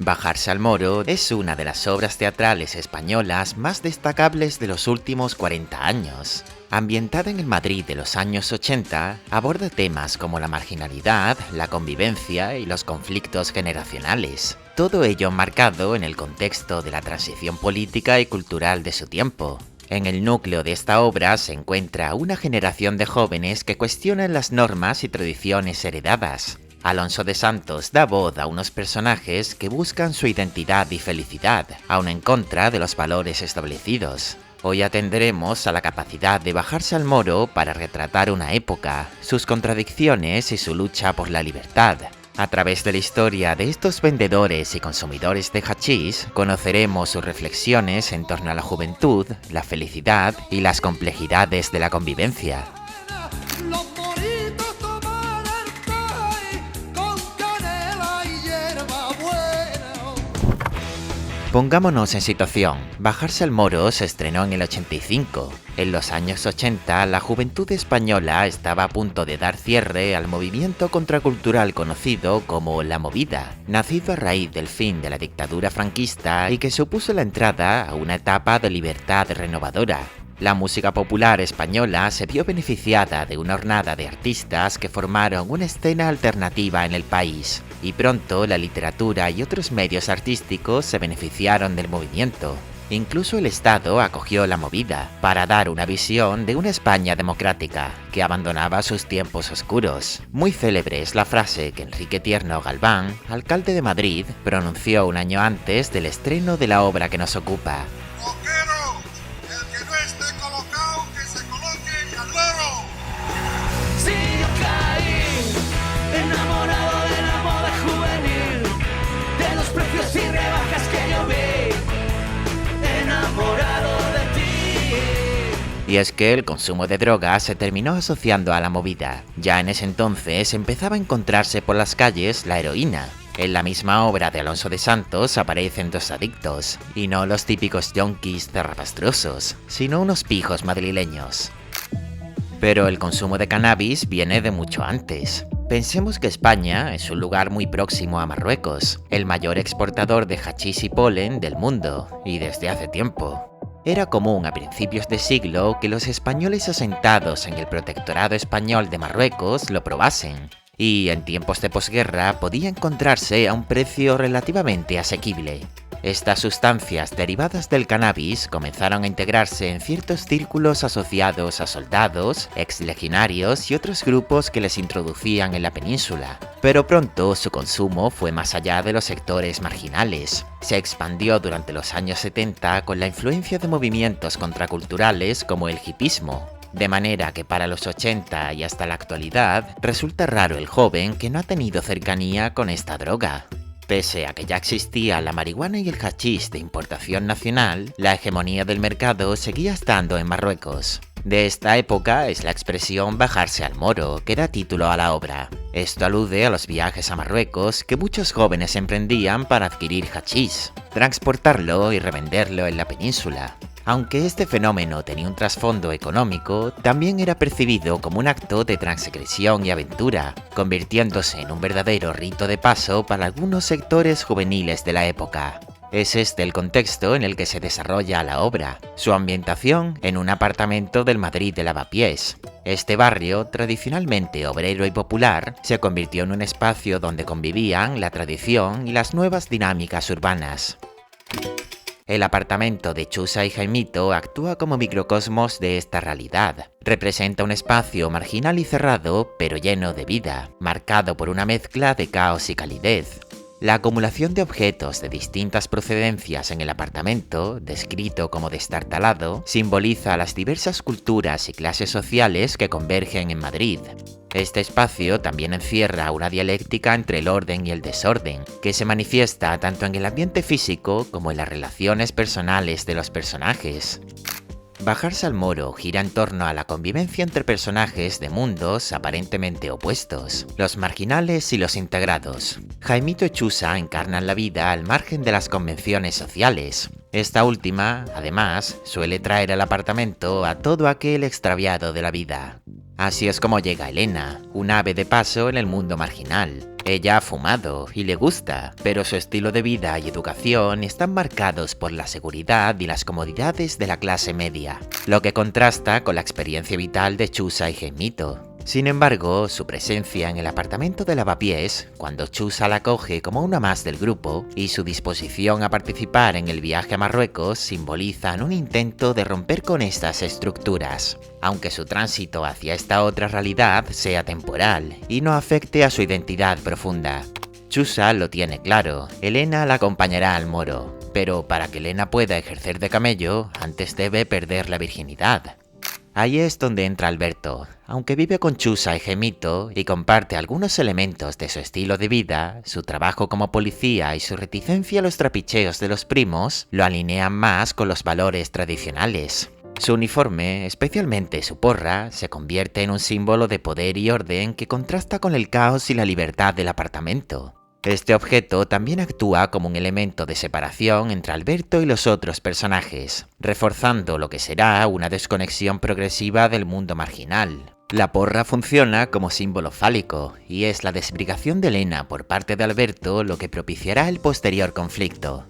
Bajarse al Moro es una de las obras teatrales españolas más destacables de los últimos 40 años. Ambientada en el Madrid de los años 80, aborda temas como la marginalidad, la convivencia y los conflictos generacionales. Todo ello marcado en el contexto de la transición política y cultural de su tiempo. En el núcleo de esta obra se encuentra una generación de jóvenes que cuestionan las normas y tradiciones heredadas. Alonso de Santos da voz a unos personajes que buscan su identidad y felicidad, aun en contra de los valores establecidos. Hoy atenderemos a la capacidad de bajarse al Moro para retratar una época, sus contradicciones y su lucha por la libertad. A través de la historia de estos vendedores y consumidores de hachís, conoceremos sus reflexiones en torno a la juventud, la felicidad y las complejidades de la convivencia. Pongámonos en situación. Bajarse al Moro se estrenó en el 85. En los años 80, la juventud española estaba a punto de dar cierre al movimiento contracultural conocido como La Movida, nacido a raíz del fin de la dictadura franquista y que supuso la entrada a una etapa de libertad renovadora. La música popular española se vio beneficiada de una hornada de artistas que formaron una escena alternativa en el país, y pronto la literatura y otros medios artísticos se beneficiaron del movimiento. Incluso el Estado acogió la movida, para dar una visión de una España democrática, que abandonaba sus tiempos oscuros. Muy célebre es la frase que Enrique Tierno Galván, alcalde de Madrid, pronunció un año antes del estreno de la obra que nos ocupa. Y es que el consumo de drogas se terminó asociando a la movida. Ya en ese entonces empezaba a encontrarse por las calles la heroína. En la misma obra de Alonso de Santos aparecen dos adictos, y no los típicos yonkis zarrapastrosos, sino unos pijos madrileños. Pero el consumo de cannabis viene de mucho antes. Pensemos que España es un lugar muy próximo a Marruecos, el mayor exportador de hachís y polen del mundo, y desde hace tiempo. Era común a principios de siglo que los españoles asentados en el protectorado español de Marruecos lo probasen, y en tiempos de posguerra podía encontrarse a un precio relativamente asequible. Estas sustancias derivadas del cannabis comenzaron a integrarse en ciertos círculos asociados a soldados, exlegionarios y otros grupos que les introducían en la península. Pero pronto su consumo fue más allá de los sectores marginales. Se expandió durante los años 70 con la influencia de movimientos contraculturales como el hipismo. De manera que para los 80 y hasta la actualidad resulta raro el joven que no ha tenido cercanía con esta droga. Pese a que ya existía la marihuana y el hachís de importación nacional, la hegemonía del mercado seguía estando en Marruecos. De esta época es la expresión bajarse al Moro, que da título a la obra. Esto alude a los viajes a Marruecos que muchos jóvenes emprendían para adquirir hachís, transportarlo y revenderlo en la península. Aunque este fenómeno tenía un trasfondo económico, también era percibido como un acto de transgresión y aventura, convirtiéndose en un verdadero rito de paso para algunos sectores juveniles de la época. Es este el contexto en el que se desarrolla la obra, su ambientación en un apartamento del Madrid de Lavapiés. Este barrio, tradicionalmente obrero y popular, se convirtió en un espacio donde convivían la tradición y las nuevas dinámicas urbanas. El apartamento de Chusa y Jaimito actúa como microcosmos de esta realidad. Representa un espacio marginal y cerrado, pero lleno de vida, marcado por una mezcla de caos y calidez. La acumulación de objetos de distintas procedencias en el apartamento, descrito como destartalado, simboliza las diversas culturas y clases sociales que convergen en Madrid. Este espacio también encierra una dialéctica entre el orden y el desorden, que se manifiesta tanto en el ambiente físico como en las relaciones personales de los personajes. Bajarse al Moro gira en torno a la convivencia entre personajes de mundos aparentemente opuestos, los marginales y los integrados. Jaimito y Chusa encarnan la vida al margen de las convenciones sociales. Esta última, además, suele traer al apartamento a todo aquel extraviado de la vida. Así es como llega Elena, un ave de paso en el mundo marginal. Ella ha fumado y le gusta, pero su estilo de vida y educación están marcados por la seguridad y las comodidades de la clase media, lo que contrasta con la experiencia vital de Chusa y Jaimito. Sin embargo, su presencia en el apartamento de lavapiés, cuando Chusa la coge como una más del grupo, y su disposición a participar en el viaje a Marruecos simbolizan un intento de romper con estas estructuras, aunque su tránsito hacia esta otra realidad sea temporal y no afecte a su identidad profunda. Chusa lo tiene claro, Elena la acompañará al moro, pero para que Elena pueda ejercer de camello, antes debe perder la virginidad. Ahí es donde entra Alberto. Aunque vive con Chusa y Jaimito y comparte algunos elementos de su estilo de vida, su trabajo como policía y su reticencia a los trapicheos de los primos lo alinean más con los valores tradicionales. Su uniforme, especialmente su porra, se convierte en un símbolo de poder y orden que contrasta con el caos y la libertad del apartamento. Este objeto también actúa como un elemento de separación entre Alberto y los otros personajes, reforzando lo que será una desconexión progresiva del mundo marginal. La porra funciona como símbolo fálico, y es la desbrigación de Elena por parte de Alberto lo que propiciará el posterior conflicto.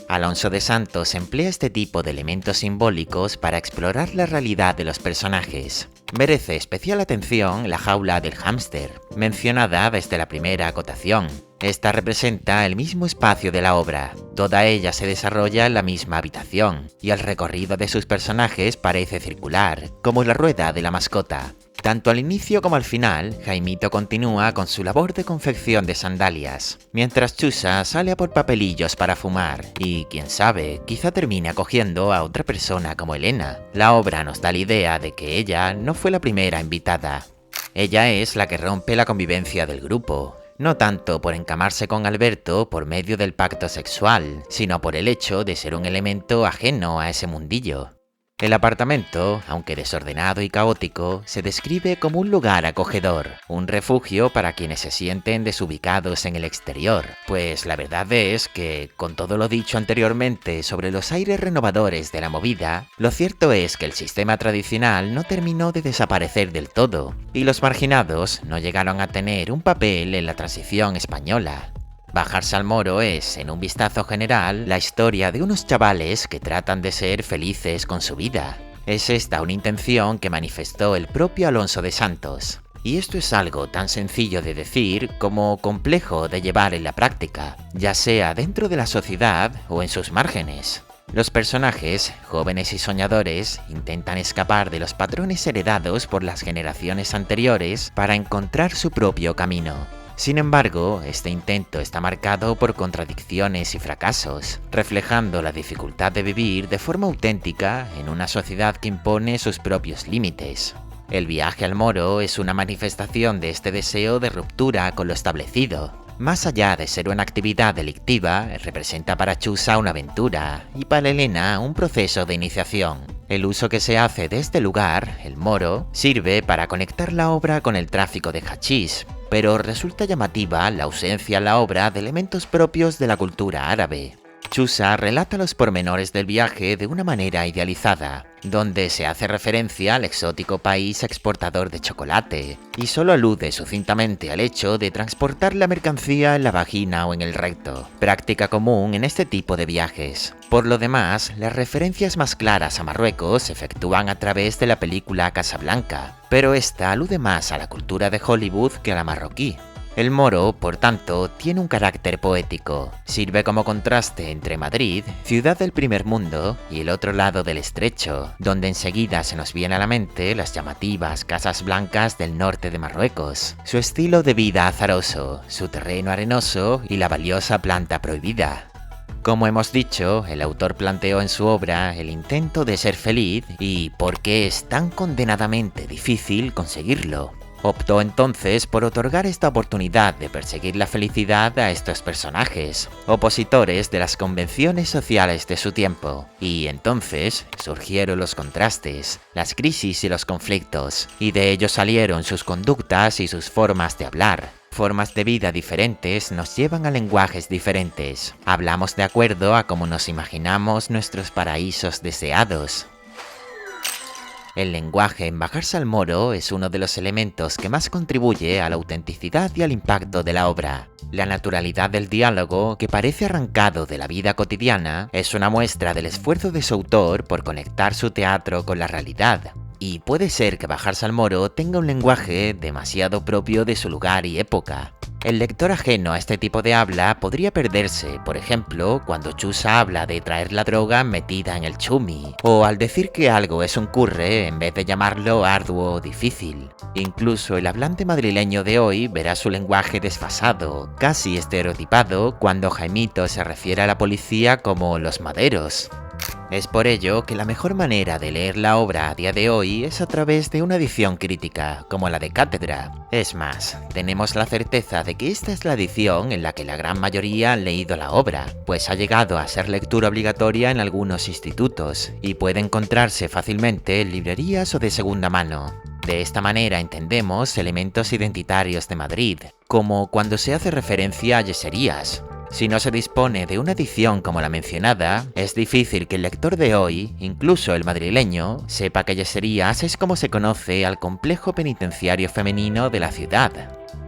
Alonso de Santos emplea este tipo de elementos simbólicos para explorar la realidad de los personajes. Merece especial atención la jaula del hámster, mencionada desde la primera acotación. Esta representa el mismo espacio de la obra, toda ella se desarrolla en la misma habitación, y el recorrido de sus personajes parece circular, como la rueda de la mascota. Tanto al inicio como al final, Jaimito continúa con su labor de confección de sandalias, mientras Chusa sale a por papelillos para fumar, y quién sabe, quizá termine acogiendo a otra persona como Elena. La obra nos da la idea de que ella no fue la primera invitada. Ella es la que rompe la convivencia del grupo, no tanto por encamarse con Alberto por medio del pacto sexual, sino por el hecho de ser un elemento ajeno a ese mundillo. El apartamento, aunque desordenado y caótico, se describe como un lugar acogedor, un refugio para quienes se sienten desubicados en el exterior, pues la verdad es que, con todo lo dicho anteriormente sobre los aires renovadores de la movida, lo cierto es que el sistema tradicional no terminó de desaparecer del todo, y los marginados no llegaron a tener un papel en la transición española. Bajarse al moro es, en un vistazo general, la historia de unos chavales que tratan de ser felices con su vida. Es esta una intención que manifestó el propio Alonso de Santos. Y esto es algo tan sencillo de decir como complejo de llevar en la práctica, ya sea dentro de la sociedad o en sus márgenes. Los personajes, jóvenes y soñadores, intentan escapar de los patrones heredados por las generaciones anteriores para encontrar su propio camino. Sin embargo, este intento está marcado por contradicciones y fracasos, reflejando la dificultad de vivir de forma auténtica en una sociedad que impone sus propios límites. El viaje al moro es una manifestación de este deseo de ruptura con lo establecido. Más allá de ser una actividad delictiva, representa para Chusa una aventura y para Elena un proceso de iniciación. El uso que se hace de este lugar, el moro, sirve para conectar la obra con el tráfico de hachís, pero resulta llamativa la ausencia en la obra de elementos propios de la cultura árabe. Chusa relata los pormenores del viaje de una manera idealizada, donde se hace referencia al exótico país exportador de chocolate, y solo alude sucintamente al hecho de transportar la mercancía en la vagina o en el recto, práctica común en este tipo de viajes. Por lo demás, las referencias más claras a Marruecos se efectúan a través de la película Casablanca, pero esta alude más a la cultura de Hollywood que a la marroquí. El moro, por tanto, tiene un carácter poético. Sirve como contraste entre Madrid, ciudad del primer mundo, y el otro lado del estrecho, donde enseguida se nos viene a la mente las llamativas casas blancas del norte de Marruecos, su estilo de vida azaroso, su terreno arenoso y la valiosa planta prohibida. Como hemos dicho, el autor planteó en su obra el intento de ser feliz y por qué es tan condenadamente difícil conseguirlo. Optó entonces por otorgar esta oportunidad de perseguir la felicidad a estos personajes, opositores de las convenciones sociales de su tiempo, y entonces surgieron los contrastes, las crisis y los conflictos, y de ellos salieron sus conductas y sus formas de hablar. Formas de vida diferentes nos llevan a lenguajes diferentes. Hablamos de acuerdo a cómo nos imaginamos nuestros paraísos deseados. El lenguaje en Bajarse al Moro es uno de los elementos que más contribuye a la autenticidad y al impacto de la obra. La naturalidad del diálogo, que parece arrancado de la vida cotidiana, es una muestra del esfuerzo de su autor por conectar su teatro con la realidad. Y puede ser que Bajarse al Moro tenga un lenguaje demasiado propio de su lugar y época. El lector ajeno a este tipo de habla podría perderse, por ejemplo, cuando Chusa habla de traer la droga metida en el chumi, o al decir que algo es un curre en vez de llamarlo arduo o difícil. Incluso el hablante madrileño de hoy verá su lenguaje desfasado, casi estereotipado, cuando Jaimito se refiere a la policía como los maderos. Es por ello que la mejor manera de leer la obra a día de hoy es a través de una edición crítica, como la de Cátedra. Es más, tenemos la certeza de que esta es la edición en la que la gran mayoría han leído la obra, pues ha llegado a ser lectura obligatoria en algunos institutos, y puede encontrarse fácilmente en librerías o de segunda mano. De esta manera entendemos elementos identitarios de Madrid, como cuando se hace referencia a yeserías. Si no se dispone de una edición como la mencionada, es difícil que el lector de hoy, incluso el madrileño, sepa que yeserías es como se conoce al complejo penitenciario femenino de la ciudad.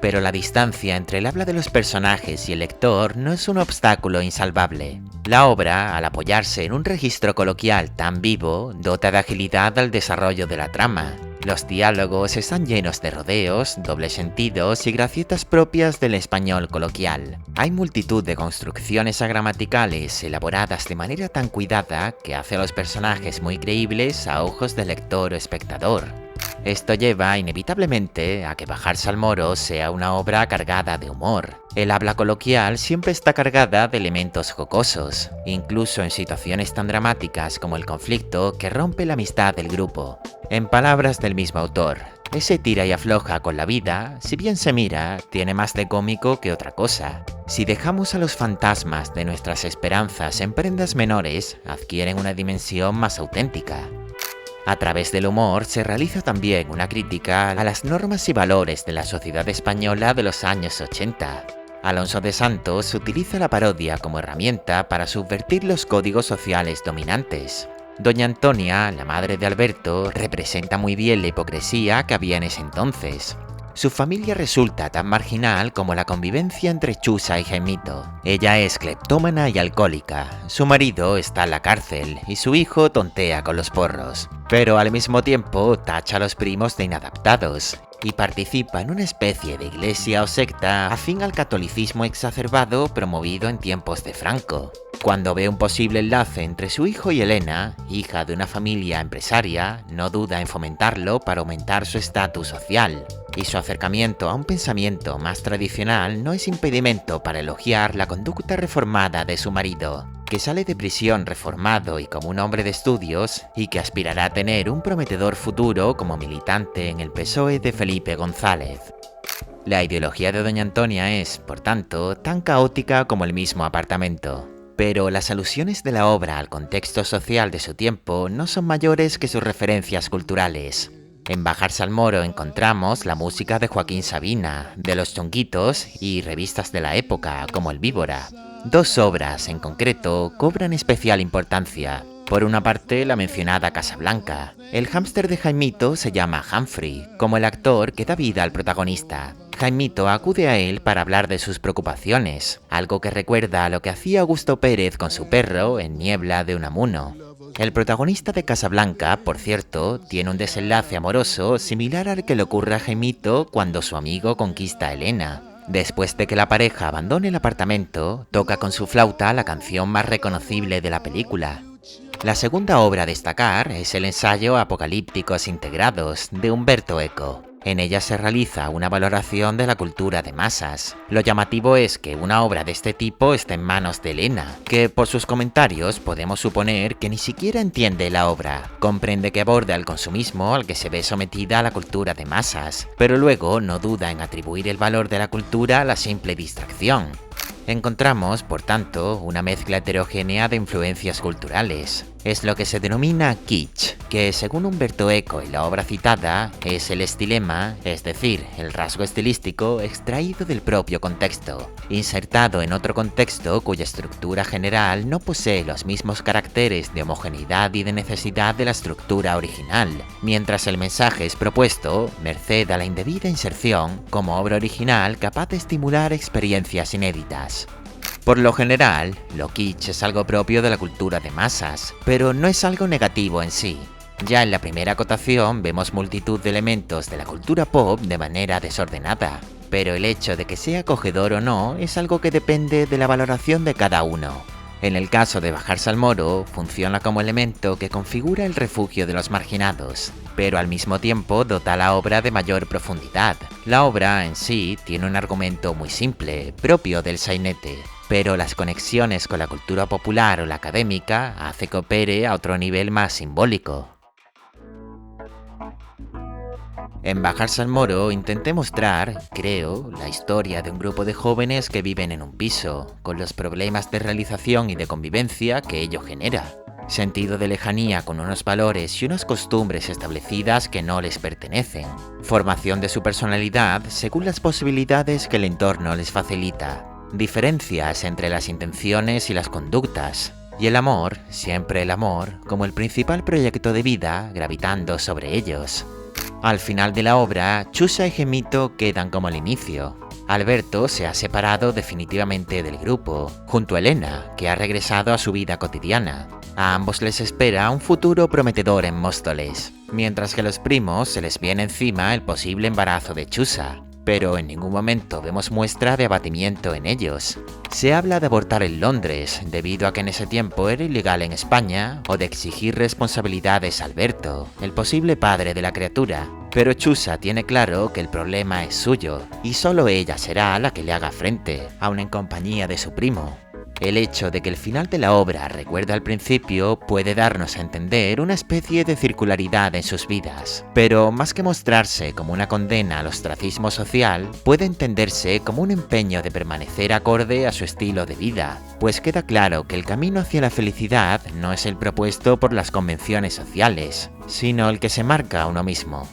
Pero la distancia entre el habla de los personajes y el lector no es un obstáculo insalvable. La obra, al apoyarse en un registro coloquial tan vivo, dota de agilidad al desarrollo de la trama. Los diálogos están llenos de rodeos, dobles sentidos y gracietas propias del español coloquial. Hay multitud de construcciones agramaticales elaboradas de manera tan cuidada que hace a los personajes muy creíbles a ojos del lector o espectador. Esto lleva inevitablemente a que Bajarse al Moro sea una obra cargada de humor. El habla coloquial siempre está cargada de elementos jocosos, incluso en situaciones tan dramáticas como el conflicto que rompe la amistad del grupo. En palabras del mismo autor, ese tira y afloja con la vida, si bien se mira, tiene más de cómico que otra cosa. Si dejamos a los fantasmas de nuestras esperanzas en prendas menores, adquieren una dimensión más auténtica. A través del humor se realiza también una crítica a las normas y valores de la sociedad española de los años 80. Alonso de Santos utiliza la parodia como herramienta para subvertir los códigos sociales dominantes. Doña Antonia, la madre de Alberto, representa muy bien la hipocresía que había en ese entonces. Su familia resulta tan marginal como la convivencia entre Chusa y Jaimito. Ella es cleptómana y alcohólica, su marido está en la cárcel y su hijo tontea con los porros. Pero al mismo tiempo tacha a los primos de inadaptados y participa en una especie de iglesia o secta afín al catolicismo exacerbado promovido en tiempos de Franco. Cuando ve un posible enlace entre su hijo y Elena, hija de una familia empresaria, no duda en fomentarlo para aumentar su estatus social. Y su acercamiento a un pensamiento más tradicional no es impedimento para elogiar la conducta reformada de su marido, que sale de prisión reformado y como un hombre de estudios, y que aspirará a tener un prometedor futuro como militante en el PSOE de Felipe González. La ideología de Doña Antonia es, por tanto, tan caótica como el mismo apartamento. Pero las alusiones de la obra al contexto social de su tiempo no son mayores que sus referencias culturales. En Bajarse al Moro encontramos la música de Joaquín Sabina, de Los Chunguitos y revistas de la época como El Víbora. Dos obras en concreto cobran especial importancia. Por una parte, la mencionada Casablanca. El hámster de Jaimito se llama Humphrey, como el actor que da vida al protagonista. Jaimito acude a él para hablar de sus preocupaciones, algo que recuerda a lo que hacía Augusto Pérez con su perro en Niebla de Unamuno. El protagonista de Casablanca, por cierto, tiene un desenlace amoroso similar al que le ocurre a Jaimito cuando su amigo conquista a Elena. Después de que la pareja abandone el apartamento, toca con su flauta la canción más reconocible de la película. La segunda obra a destacar es el ensayo Apocalípticos Integrados, de Humberto Eco. En ella se realiza una valoración de la cultura de masas. Lo llamativo es que una obra de este tipo está en manos de Elena, que por sus comentarios podemos suponer que ni siquiera entiende la obra. Comprende que aborda el consumismo al que se ve sometida la cultura de masas, pero luego no duda en atribuir el valor de la cultura a la simple distracción. Encontramos, por tanto, una mezcla heterogénea de influencias culturales. es lo que se denomina kitsch, que según Umberto Eco y la obra citada, es el estilema, es decir, el rasgo estilístico extraído del propio contexto, insertado en otro contexto cuya estructura general no posee los mismos caracteres de homogeneidad y de necesidad de la estructura original, mientras el mensaje es propuesto, merced a la indebida inserción, como obra original capaz de estimular experiencias inéditas. Por lo general, lo kitsch es algo propio de la cultura de masas, pero no es algo negativo en sí. Ya en la primera acotación vemos multitud de elementos de la cultura pop de manera desordenada, pero el hecho de que sea acogedor o no es algo que depende de la valoración de cada uno. En el caso de Bajarse al Moro, funciona como elemento que configura el refugio de los marginados, pero al mismo tiempo dota a la obra de mayor profundidad. La obra en sí tiene un argumento muy simple, propio del sainete, pero las conexiones con la cultura popular o la académica hace que opere a otro nivel más simbólico. En Bajarse al Moro intenté mostrar, creo, la historia de un grupo de jóvenes que viven en un piso, con los problemas de realización y de convivencia que ello genera. Sentido de lejanía con unos valores y unas costumbres establecidas que no les pertenecen. Formación de su personalidad según las posibilidades que el entorno les facilita. Diferencias entre las intenciones y las conductas. Y el amor, siempre el amor, como el principal proyecto de vida gravitando sobre ellos. Al final de la obra, Chusa y Gemito quedan como al inicio. Alberto se ha separado definitivamente del grupo, junto a Elena, que ha regresado a su vida cotidiana. A ambos les espera un futuro prometedor en Móstoles, mientras que a los primos se les viene encima el posible embarazo de Chusa, pero en ningún momento vemos muestra de abatimiento en ellos. Se habla de abortar en Londres, debido a que en ese tiempo era ilegal en España, o de exigir responsabilidades a Alberto, el posible padre de la criatura, pero Chusa tiene claro que el problema es suyo, y solo ella será la que le haga frente, aun en compañía de su primo. El hecho de que el final de la obra recuerde al principio puede darnos a entender una especie de circularidad en sus vidas, pero más que mostrarse como una condena al ostracismo social, puede entenderse como un empeño de permanecer acorde a su estilo de vida, pues queda claro que el camino hacia la felicidad no es el propuesto por las convenciones sociales, sino el que se marca uno mismo.